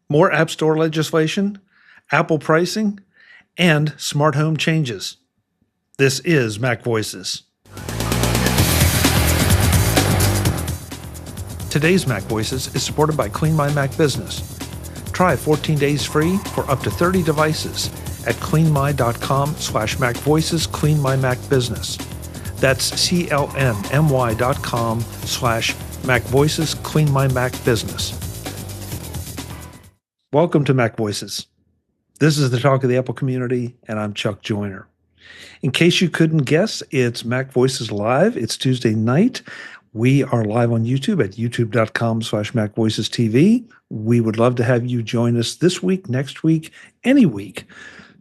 more App Store legislation, Apple pricing, and smart home changes. This is Mac Voices. Today's Mac Voices is supported by Clean My Mac Business. Try 14 days free for up to 30 devices at cleanmy.com/MacVoices, Clean My Mac Business. That's CLNMY.com/MacVoices, Clean My Mac Business. Welcome to Mac Voices. This is the talk of the Apple community, and I'm Chuck Joyner. In case you couldn't guess, it's Mac Voices Live. It's Tuesday night. We are live on YouTube at youtube.com/MacVoicesTV. We would love to have you join us this week, next week, any week.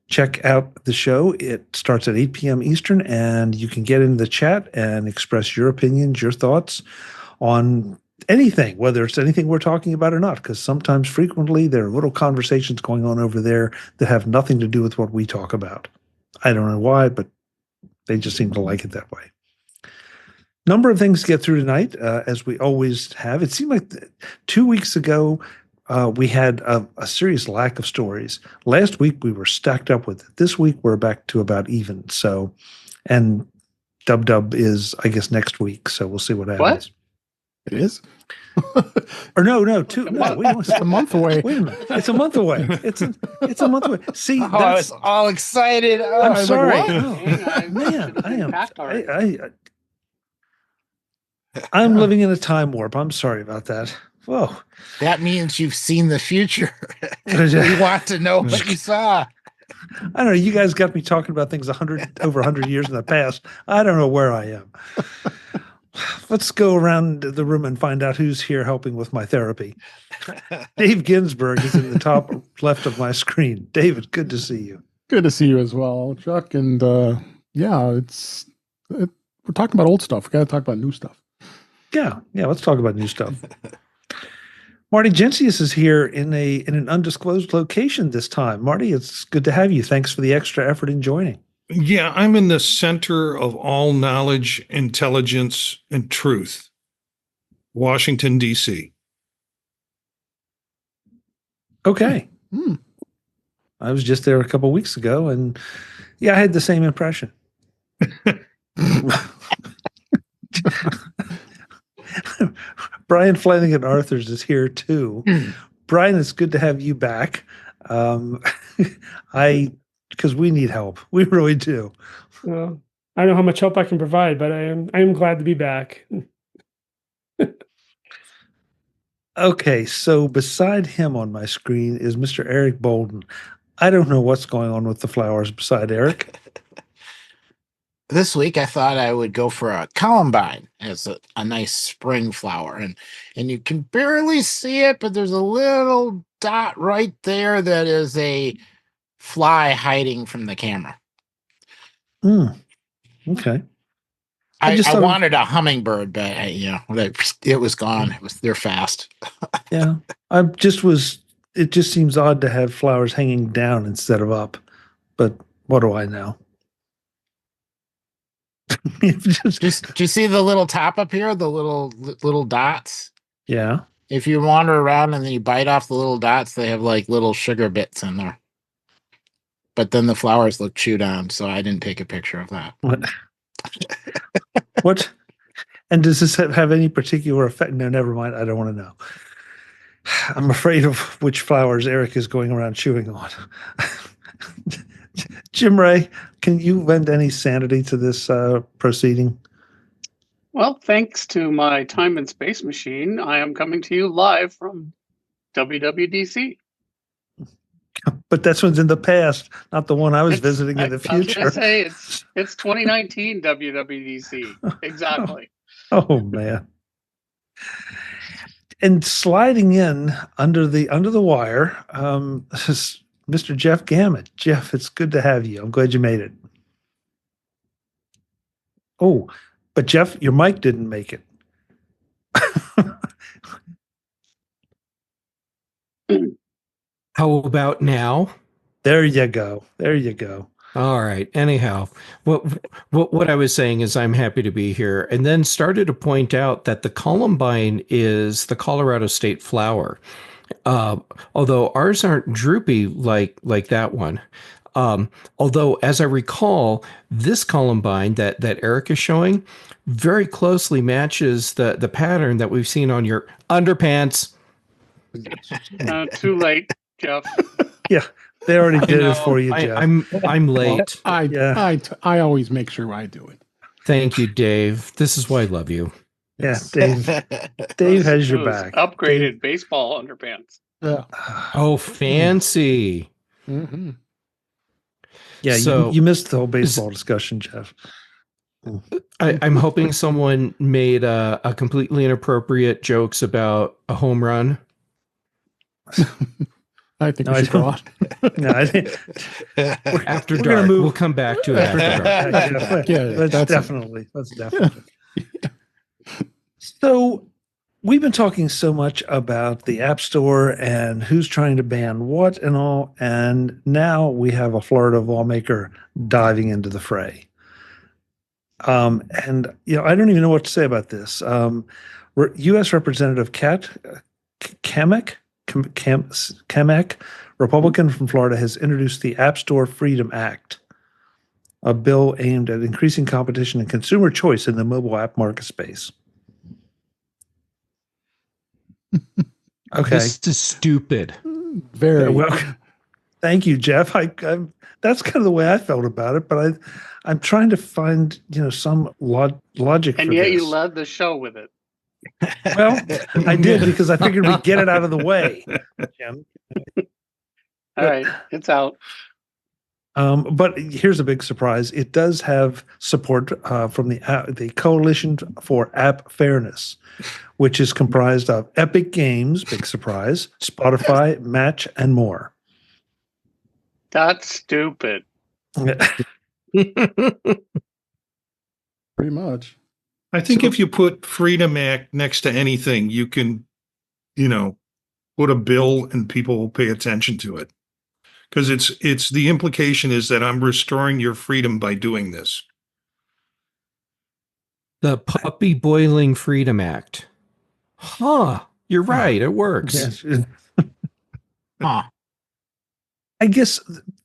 Check out the show. It starts at 8 p.m. Eastern, and you can get in the chat and express your opinions, your thoughts on anything, whether it's anything we're talking about or not, because sometimes, frequently, there are little conversations going on over there that have nothing to do with what we talk about. I don't know why, but they just seem to like it that way. Number of things to get through tonight, as we always have. It seemed like 2 weeks ago, we had a serious lack of stories. Last week, we were stacked up with it. This week, we're back to about even. So, and Dub is, I guess, next week. So we'll see what happens. What? It is? Or no, wait a month away. Wait a minute. It's a month away. It's a month away. See, I was all excited. I'm sorry. Like, oh, man, I'm living in a time warp. I'm sorry about that. Whoa. That means you've seen the future. We want to know what you saw. I don't know. You guys got me talking about things over 100 years in the past. I don't know where I am. Let's go around the room and find out who's here helping with my therapy. Dave Ginsburg is in the top left of my screen. David, good to see you. Good to see you as well, Chuck. And we're talking about old stuff. We got to talk about new stuff. Yeah. Let's talk about new stuff. Marty Jencius is here in an undisclosed location this time. Marty, it's good to have you. Thanks for the extra effort in joining. Yeah, I'm in the center of all knowledge, intelligence, and truth. Washington, D.C. Okay. I was just there a couple of weeks ago, and yeah, I had the same impression. Brian Flanigan-Arthurs is here too. Brian, it's good to have you back. Because we need help. We really do. Well, I don't know how much help I can provide, but I am glad to be back. Okay, so beside him on my screen is Mr. Eric Bolden. I don't know what's going on with the flowers beside Eric. This week, I thought I would go for a columbine as a nice spring flower. And you can barely see it, but there's a little dot right there that is a fly hiding from the camera. Okay. I wanted a hummingbird, but it was gone. They're fast. Yeah. It just seems odd to have flowers hanging down instead of up, but what do I know? Do you see the little top up here? The little dots? Yeah. If you wander around and then you bite off the little dots, they have like little sugar bits in there. But then the flowers look chewed on, so I didn't take a picture of that. What? And does this have any particular effect? No, never mind. I don't want to know. I'm afraid of which flowers Eric is going around chewing on. Jim Ray, can you lend any sanity to this proceeding? Well, thanks to my time and space machine, I am coming to you live from WWDC. But that one's in the past, not the one I was visiting in the future. I was going to say it's 2019 WWDC. Exactly. Oh man. And sliding in under the wire, is Mr. Jeff Gamet. Jeff, it's good to have you. I'm glad you made it. Oh, but Jeff, your mic didn't make it. How about now? There you go. There you go. All right. Anyhow, what I was saying is I'm happy to be here, and then started to point out that the columbine is the Colorado state flower. Although ours aren't droopy like that one. Although, as I recall, this Columbine that Eric is showing very closely matches the pattern that we've seen on your underpants. Too late, Jeff. Yeah, they already I did it know, for you, Jeff. I'm late. Yeah. I always make sure I do it. Thank you, Dave. This is why I love you. Yeah, Dave. Dave has your Those back. upgraded baseball underpants. Yeah. Oh, fancy. Mm-hmm. Yeah, So- you missed the whole baseball discussion, Jeff. I'm hoping someone made a completely inappropriate jokes about a home run. I think No, we I should go don't. on. No, I think After We're gonna dark. move- We'll come back to it after dark. Yeah, let's that's- definitely. Let's definitely. So we've been talking so much about the App Store and who's trying to ban what and all, and now we have a Florida lawmaker diving into the fray. And I don't even know what to say about this. U.S. Representative Kamek, Republican from Florida, has introduced the App Store Freedom Act, a bill aimed at increasing competition and consumer choice in the mobile app market space. Okay. This is stupid. Very Well, thank you, Jeff. I'm that's kind of the way I felt about it, but I'm trying to find some logic And for yet this. you led the show with it. Well, I did because I figured we'd get it out of the way, Jim. All right, it's out. But here's a big surprise. It does have support from the Coalition for App Fairness, which is comprised of Epic Games, big surprise, Spotify, Match, and more. That's stupid. pretty much. I think if you put Freedom Act next to anything, you can, put a bill and people will pay attention to it. Because it's the implication is that I'm restoring your freedom by doing this. The Puppy Boiling Freedom Act. Huh. You're right. It works. Yes. Huh. I guess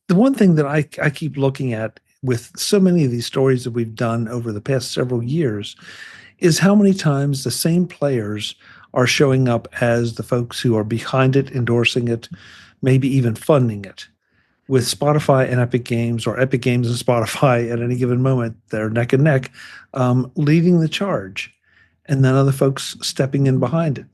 the one thing that I keep looking at with so many of these stories that we've done over the past several years is how many times the same players are showing up as the folks who are behind it, endorsing it, maybe even funding it. With Spotify and Epic Games, or Epic Games and Spotify at any given moment, they're neck and neck, leading the charge, and then other folks stepping in behind it.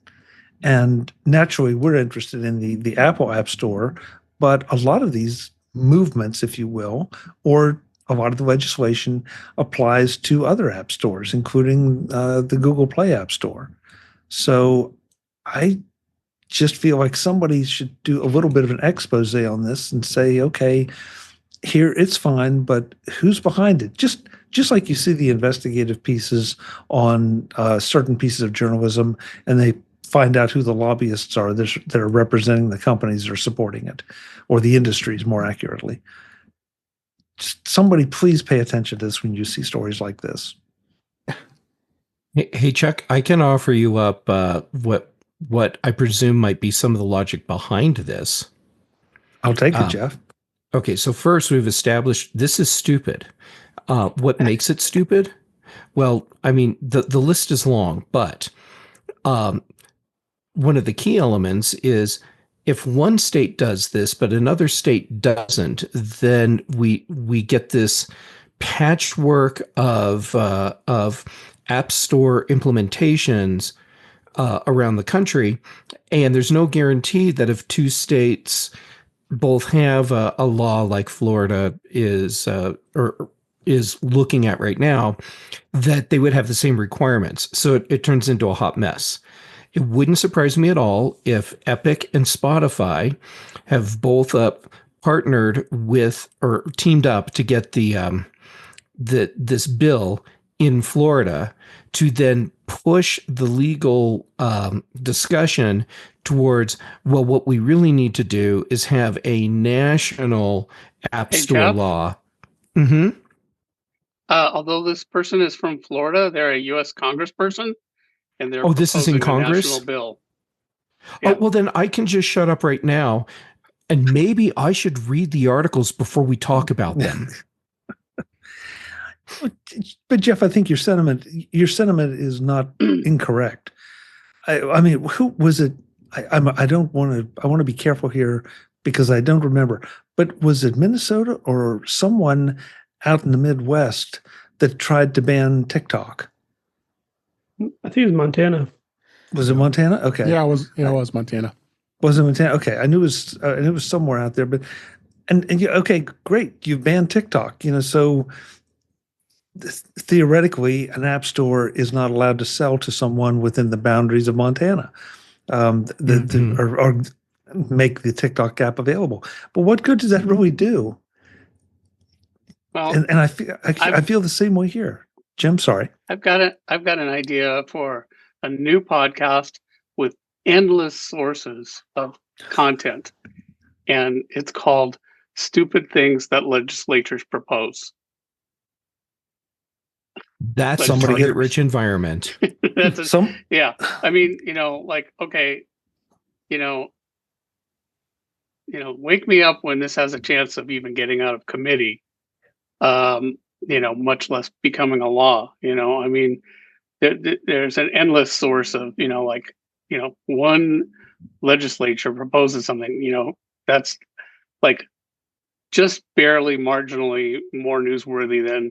And naturally, we're interested in the Apple App Store, but a lot of these movements, if you will, or a lot of the legislation applies to other app stores, including the Google Play App Store. So I just feel like somebody should do a little bit of an expose on this and say, okay, here it's fine, but who's behind it? Just like you see the investigative pieces on certain pieces of journalism, and they find out who the lobbyists are that are representing the companies that are supporting it, or the industries more accurately. Just somebody please pay attention to this when you see stories like this. Hey, Chuck, I can offer you up what I presume might be some of the logic behind this. I'll take it, Jeff. Okay, so first we've established this is stupid. What makes it stupid? Well, I mean, the list is long, but one of the key elements is if one state does this, but another state doesn't, then we get this patchwork of App Store implementations around the country, and there's no guarantee that if two states both have a law like Florida is looking at right now, that they would have the same requirements. So it turns into a hot mess. It wouldn't surprise me at all if Epic and Spotify have both partnered with or teamed up to get this bill in Florida to then push the legal discussion towards, well, what we really need to do is have a national app store Jeff? law. Mm-hmm. Although this person is from Florida, they're a U.S. congressperson, and they're Oh, this is in proposing a Congress? national bill. Yeah. Oh, well, then I can just shut up right now, and maybe I should read the articles before we talk about them. But Jeff, I think your sentiment is not incorrect. I mean, who was it? I want to be careful here because I don't remember. But was it Minnesota or someone out in the Midwest that tried to ban TikTok? I think it was Montana. Was it Montana? Okay. Yeah, it was Montana. Was it Montana? Okay, I knew it was somewhere out there. But and yeah, okay, great. You banned TikTok. So theoretically, an app store is not allowed to sell to someone within the boundaries of Montana, or make the TikTok app available. But what good does that really do? Well, And I feel the same way here. Jim, sorry. I've got an idea for a new podcast with endless sources of content, and it's called "Stupid Things That Legislatures Propose." That's a Somebody target get- rich environment. That's Some yeah. I mean, like, okay, wake me up when this has a chance of even getting out of committee. Much less becoming a law. I mean, there's an endless source of, one legislature proposes something, that's like just barely marginally more newsworthy than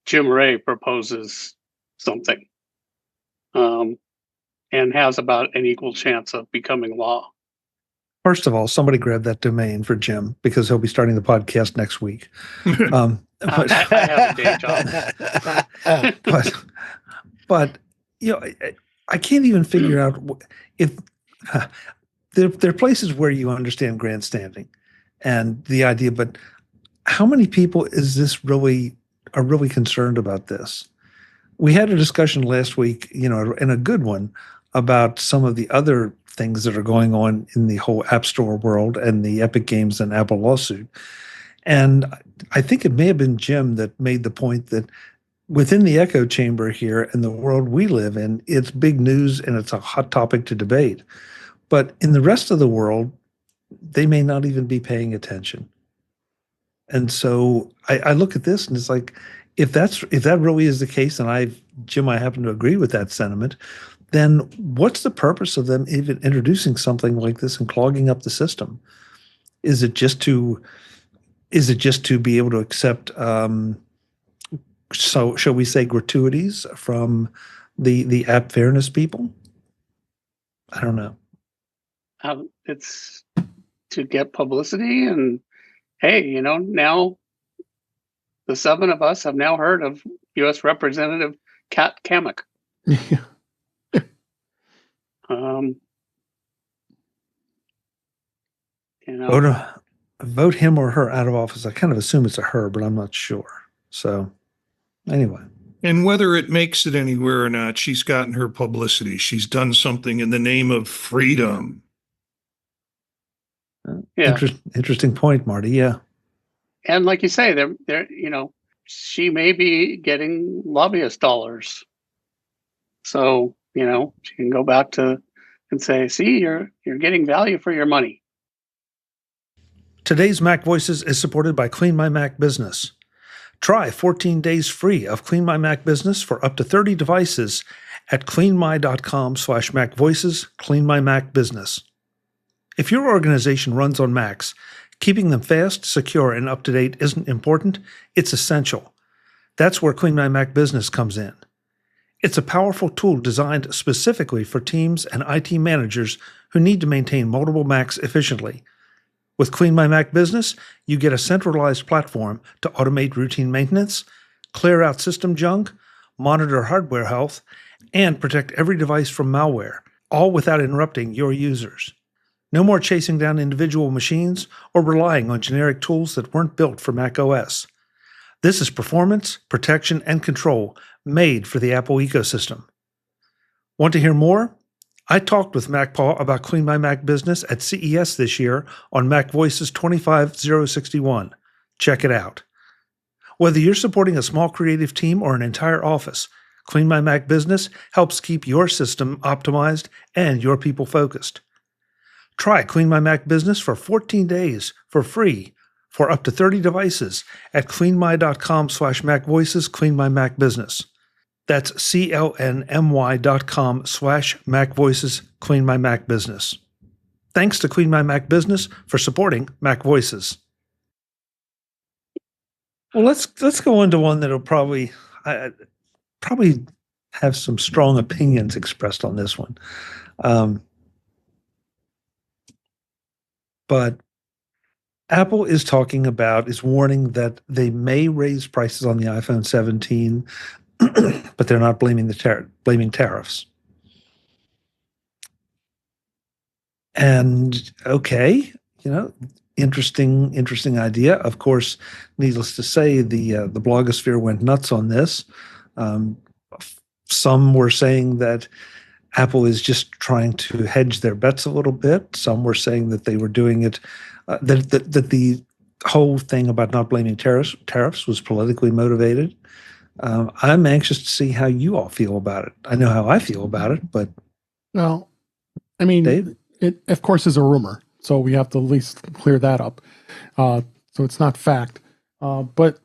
Jim Ray proposes something, and has about an equal chance of becoming law. First of all, somebody grab that domain for Jim because he'll be starting the podcast next week. But I have a day job. but I can't even figure out if there are places where you understand grandstanding and the idea, but how many people is this are really concerned about this? We had a discussion last week, and a good one about some of the other things that are going on in the whole App Store world and the Epic Games and Apple lawsuit. And I think it may have been Jim that made the point that within the echo chamber here and the world we live in, it's big news and it's a hot topic to debate. But in the rest of the world, they may not even be paying attention. And so I look at this and it's like, if that really is the case, and Jim, I happen to agree with that sentiment, then what's the purpose of them even introducing something like this and clogging up the system? Is it just to be able to accept, so shall we say, gratuities from the app fairness people? I don't know. It's to get publicity, and hey, now the seven of us have now heard of U.S. Representative Kat Kamek. Vote him or her out of office. I kind of assume it's a her, but I'm not sure. So anyway. And whether it makes it anywhere or not, she's gotten her publicity. She's done something in the name of freedom. Yeah. Interesting point, Marty. Yeah. And like you say, they're she may be getting lobbyist dollars. So, she can go back to and say, see, you're getting value for your money. Today's Mac Voices is supported by Clean My Mac Business. Try 14 days free of Clean My Mac Business for up to 30 devices at cleanmy.com/MacVoices, Clean My Mac Business. If your organization runs on Macs, keeping them fast, secure, and up to date isn't important, it's essential. That's where Clean My Mac Business comes in. It's a powerful tool designed specifically for teams and IT managers who need to maintain multiple Macs efficiently. With Clean My Mac Business, you get a centralized platform to automate routine maintenance, clear out system junk, monitor hardware health, and protect every device from malware, all without interrupting your users. No more chasing down individual machines or relying on generic tools that weren't built for Mac OS. This is performance, protection, and control made for the Apple ecosystem. Want to hear more? I talked with MacPaw about Clean My Mac Business at CES this year on MacVoices 25061. Check it out. Whether you're supporting a small creative team or an entire office, Clean My Mac Business helps keep your system optimized and your people focused. Try Clean My Mac Business for 14 days for free for up to 30 devices at cleanmy.com/MacVoices, Clean My Mac Business. That's CLNMY.com/MacVoices, Clean My Mac Business. Thanks to Clean My Mac Business for supporting MacVoices. Well, let's go into one that'll probably have some strong opinions expressed on this one. But Apple is warning that they may raise prices on the iPhone 17, but they're not blaming tariffs. And okay, interesting idea. Of course, needless to say, the blogosphere went nuts on this. Some were saying that Apple is just trying to hedge their bets a little bit. Some were saying that they were doing it, that the whole thing about not blaming tariffs was politically motivated. I'm anxious to see how you all feel about it. I know how I feel about it, but Well, I mean, Dave? it of course is a rumor, so we have to at least clear that up. So it's not fact. But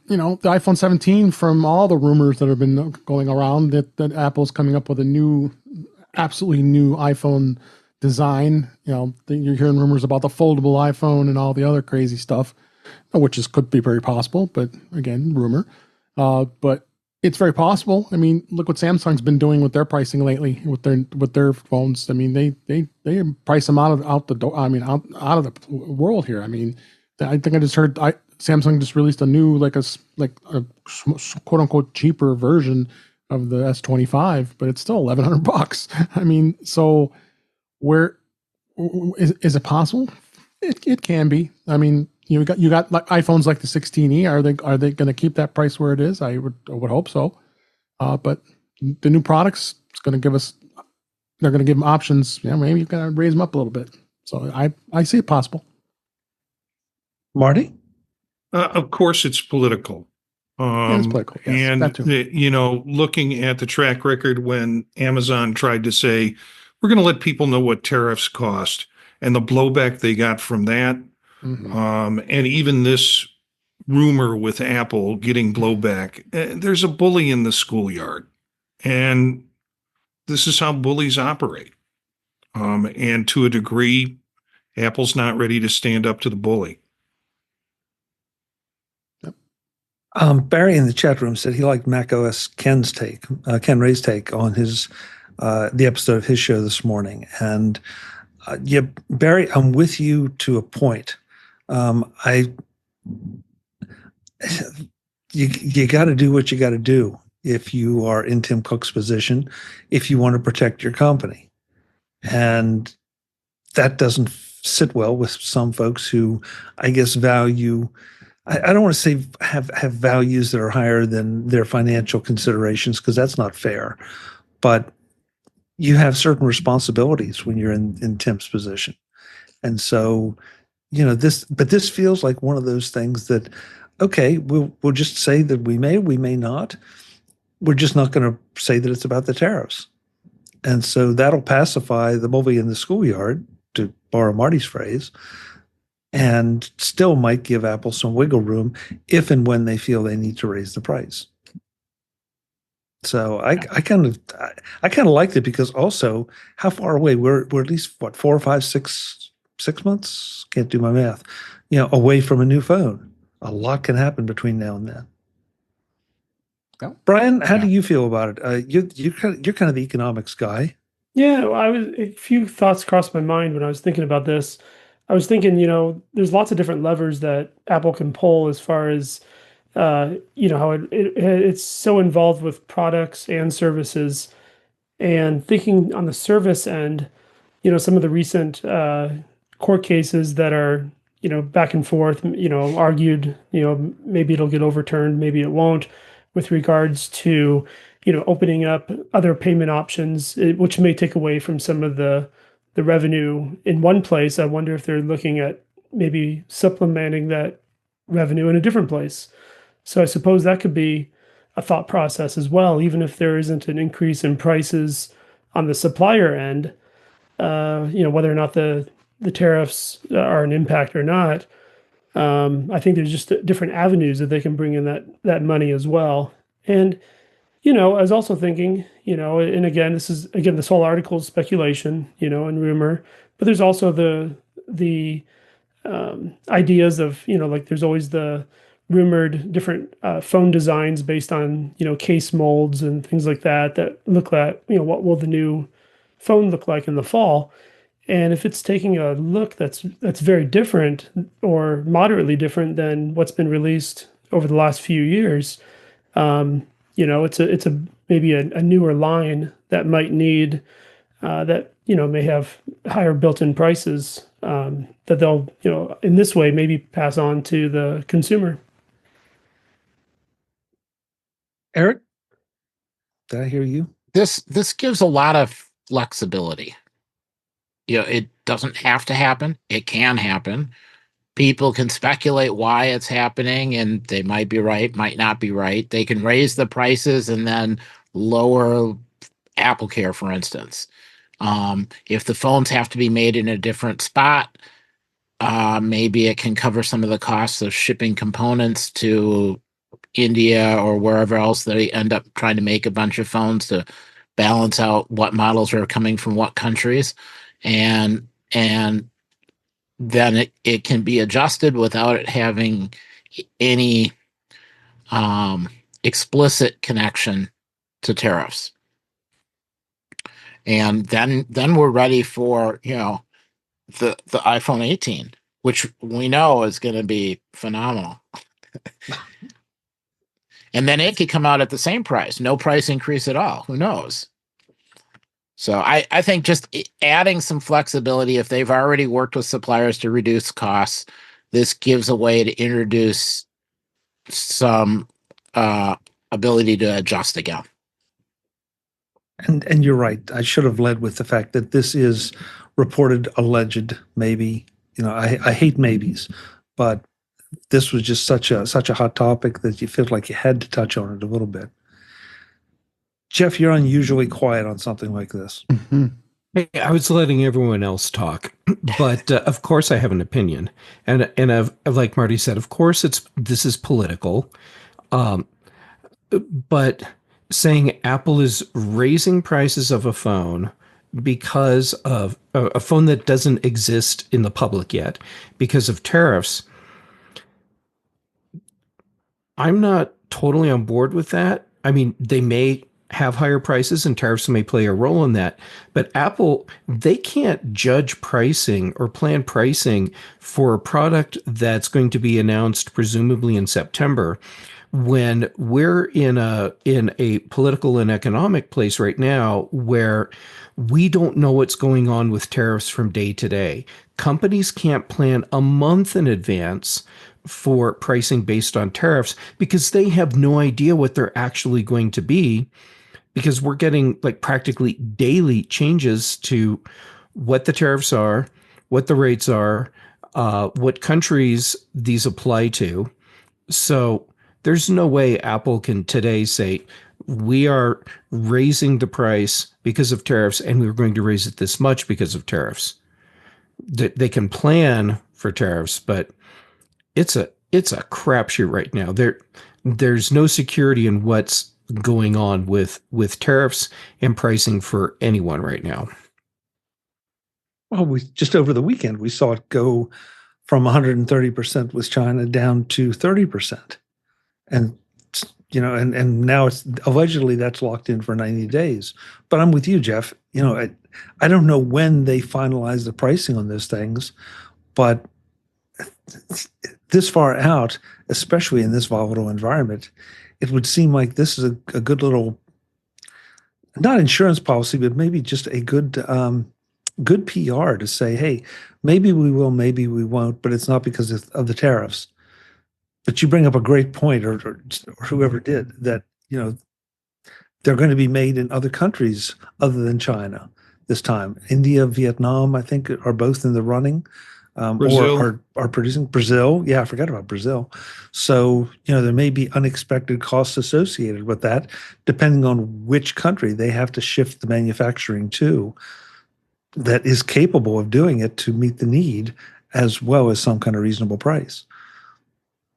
the iPhone 17, from all the rumors that have been going around, that Apple's coming up with a absolutely new iPhone design. You're hearing rumors about the foldable iPhone and all the other crazy stuff, which could be very possible, but again, rumor. But it's very possible. I mean, look what Samsung's been doing with their pricing lately with their phones. I mean, they price them out the door. I mean, out of the world here. I mean, I think I just heard Samsung just released a new like a quote unquote cheaper version of the S25, but it's still $1,100. I mean, so where is it possible? It can be. I mean, you got like iPhones like the 16e. Are they going to keep that price where it is? I would hope so. But the new products, they're going to give them options. Yeah, maybe you got to raise them up a little bit. So I see it possible. Marty? Of course, it's political. It's political. Yes, and that too. Looking at the track record when Amazon tried to say we're going to let people know what tariffs cost, and the blowback they got from that, and even this rumor with Apple getting blowback, there's a bully in the schoolyard, and this is how bullies operate. And to a degree, Apple's not ready to stand up to the bully. Barry in the chat room said he liked macOS Ken Ray's take on the episode of his show this morning. And yeah, Barry, I'm with you to a point. You got to do what you got to do if you are in Tim Cook's position, if you want to protect your company. And that doesn't sit well with some folks who, I guess, value. I don't want to say have values that are higher than their financial considerations, because that's not fair. But you have certain responsibilities when you're in Tim's position. And so, this feels like one of those things that, okay, we'll just say that we may not. We're just not going to say that it's about the tariffs. And so that'll pacify the bully in the schoolyard, to borrow Marty's phrase, and still might give Apple some wiggle room if and when they feel they need to raise the price. So I kind of liked it, because also how far away we're at least 4 or 5, 6 months, can't do my math, away from a new phone. A lot can happen between now and then. Yeah. Brian, how do you feel about it? You're kind of the economics guy. Yeah, a few thoughts crossed my mind when I was thinking about this. I was thinking, there's lots of different levers that Apple can pull as far as, how it's so involved with products and services. And thinking on the service end, some of the recent court cases that are, back and forth, argued, maybe it'll get overturned, maybe it won't, with regards to, opening up other payment options, which may take away from some of the revenue in one place. I wonder if they're looking at maybe supplementing that revenue in a different place. So I suppose that could be a thought process as well, even if there isn't an increase in prices on the supplier end. Whether or not the tariffs are an impact or not. I think there's just different avenues that they can bring in that money as well. And I was also thinking, and again, this whole article is speculation, and rumor, but there's also the ideas of, like there's always the rumored different phone designs based on, case molds and things like that look like, what will the new phone look like in the fall? And if it's taking a look that's very different or moderately different than what's been released over the last few years, it's a maybe a newer line that might need that may have higher built-in prices that they'll in this way maybe pass on to the consumer. Eric, did I hear you? This gives a lot of flexibility. It doesn't have to happen. It can happen. People can speculate why it's happening, and they might be right, might not be right. They can raise the prices and then lower Apple Care, for instance. If the phones have to be made in a different spot, maybe it can cover some of the costs of shipping components to India or wherever else they end up trying to make a bunch of phones to balance out what models are coming from what countries. And then it can be adjusted without it having any explicit connection to tariffs. And then we're ready for the iPhone 18, which we know is going to be phenomenal. And then it could come out at the same price, no price increase at all. Who knows? So I think just adding some flexibility, if they've already worked with suppliers to reduce costs, this gives a way to introduce some ability to adjust again. And you're right. I should have led with the fact that this is reported alleged, maybe. I hate maybes, but this was just such a hot topic that you feel like you had to touch on it a little bit. Jeff, you're unusually quiet on something like this. Mm-hmm. Hey, I was letting everyone else talk, but of course I have an opinion, and like Marty said, of course this is political, but saying Apple is raising prices of a phone because of a phone that doesn't exist in the public yet because of tariffs, I'm not totally on board with that. I mean, they may have higher prices and tariffs may play a role in that. But Apple, they can't judge pricing or plan pricing for a product that's going to be announced presumably in September, when we're in a political and economic place right now where we don't know what's going on with tariffs from day to day. Companies can't plan a month in advance for pricing based on tariffs because they have no idea what they're actually going to be, because we're getting like practically daily changes to what the tariffs are, what the rates are, what countries these apply to. So there's no way Apple can today say, we are raising the price because of tariffs and we're going to raise it this much because of tariffs. They can plan for tariffs, but it's a crapshoot right now. There's no security in what's going on with tariffs and pricing for anyone right now. Well, we just over the weekend we saw it go from 130% with China down to 30%, and and now it's allegedly that's locked in for 90 days. But I'm with you, Jeff. I don't know when they finalize the pricing on those things, but this far out, especially in this volatile environment, it would seem like this is a good little, not insurance policy, but maybe just a good PR to say, hey, maybe we will, maybe we won't, but it's not because of the tariffs. But you bring up a great point, or whoever did, that they're going to be made in other countries other than China this time. India, Vietnam, I think, are both in the running. Brazil. or are producing. Brazil. Yeah, I forgot about Brazil. So, there may be unexpected costs associated with that, depending on which country they have to shift the manufacturing to that is capable of doing it to meet the need as well as some kind of reasonable price.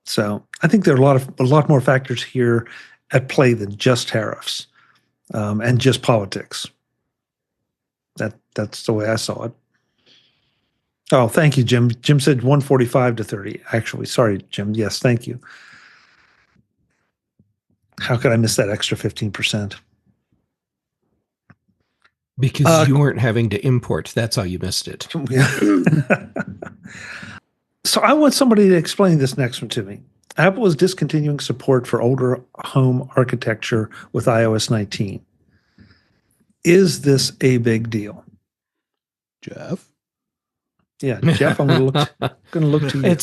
So I think there are a lot more factors here at play than just tariffs and just politics. That's the way I saw it. Oh, thank you, Jim. Jim said 145 to 30. Actually, sorry, Jim. Yes, thank you. How could I miss that extra 15%? Because you weren't having to import. That's how you missed it. So I want somebody to explain this next one to me. Apple is discontinuing support for older home architecture with iOS 19. Is this a big deal? Jeff? Yeah, Jeff, I'm going to look to you.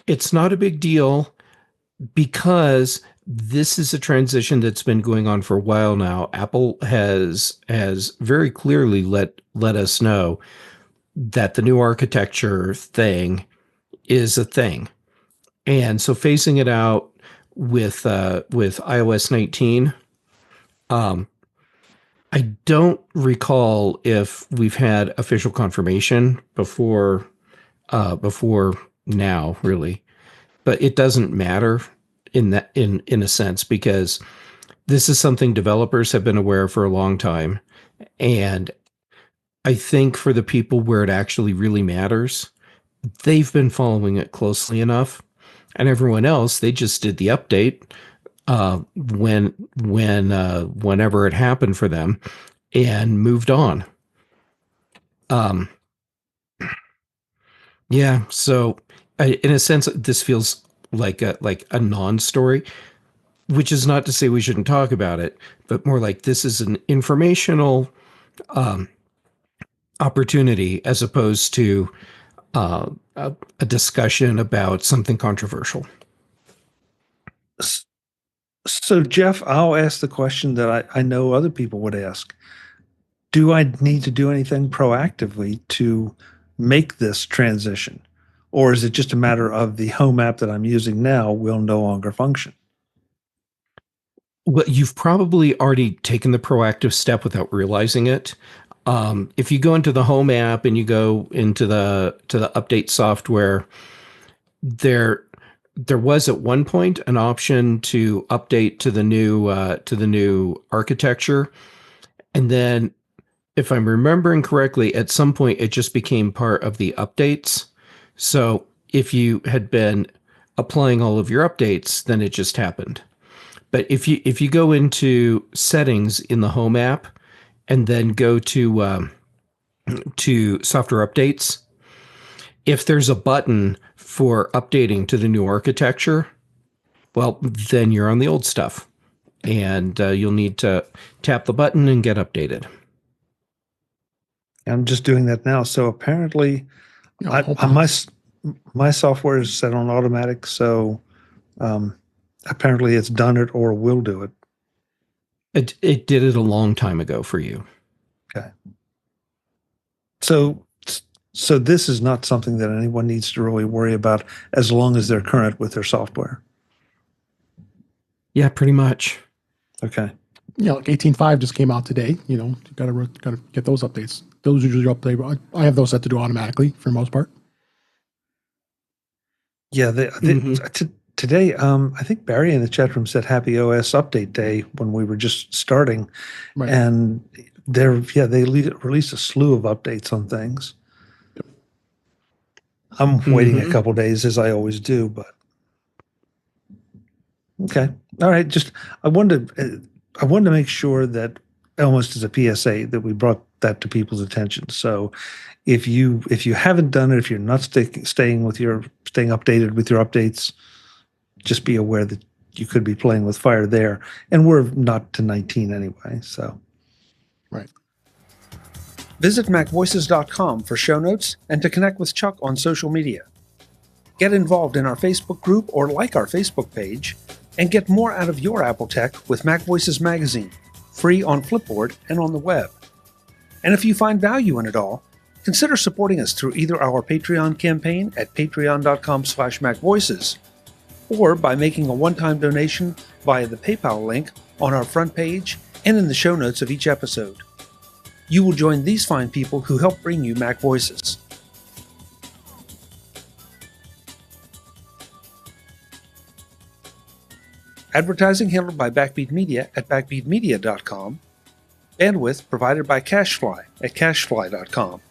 It's not a big deal because this is a transition that's been going on for a while now. Apple has very clearly let us know that the new architecture thing is a thing. And so phasing it out with iOS 19, I don't recall if we've had official confirmation before now, really, but it doesn't matter in a sense, because this is something developers have been aware of for a long time. And I think for the people where it actually really matters, they've been following it closely enough, and everyone else, they just did the update whenever it happened for them and moved on. Yeah. So in a sense, this feels like a non-story, which is not to say we shouldn't talk about it, but more like this is an informational opportunity as opposed to a discussion about something controversial. So, Jeff, I'll ask the question that I know other people would ask. Do I need to do anything proactively to make this transition? Or is it just a matter of the home app that I'm using now will no longer function? Well, you've probably already taken the proactive step without realizing it. If you go into the home app and you go into the update software, there was at one point an option to update to the new architecture, and then, if I'm remembering correctly, at some point it just became part of the updates. So if you had been applying all of your updates, then it just happened. But if you go into settings in the home app and then go to software updates, if there's a button for updating to the new architecture, well, then you're on the old stuff, and you'll need to tap the button and get updated. I'm just doing that now. So apparently, my software is set on automatic. So apparently, it's done it or will do it. It did it a long time ago for you. Okay. So this is not something that anyone needs to really worry about as long as they're current with their software. Yeah, pretty much. Okay. Like 18.5 just came out today. You gotta get those updates. Those usually update. I have those set to do automatically for the most part. Yeah, today, I think Barry in the chat room said Happy OS Update Day when we were just starting, Right. and they released a slew of updates on things. Yep. I'm waiting a couple days, as I always do, but okay, all right. Just I wanted to make sure that, almost as a PSA, that we brought that to people's attention. So if you haven't done it, if you're not staying updated with your updates, just be aware that you could be playing with fire there. And we're not to 19 anyway, so. Right. Visit MacVoices.com for show notes and to connect with Chuck on social media. Get involved in our Facebook group or like our Facebook page, and get more out of your Apple tech with MacVoices Magazine, free on Flipboard and on the web. And if you find value in it all, Consider supporting us through either our Patreon campaign at patreon.com/MacVoices or by making a one-time donation via the PayPal link on our front page and in the show notes of each episode. You will join these fine people who help bring you Mac Voices. Advertising handled by Backbeat Media at backbeatmedia.com. Bandwidth provided by CacheFly at cachefly.com.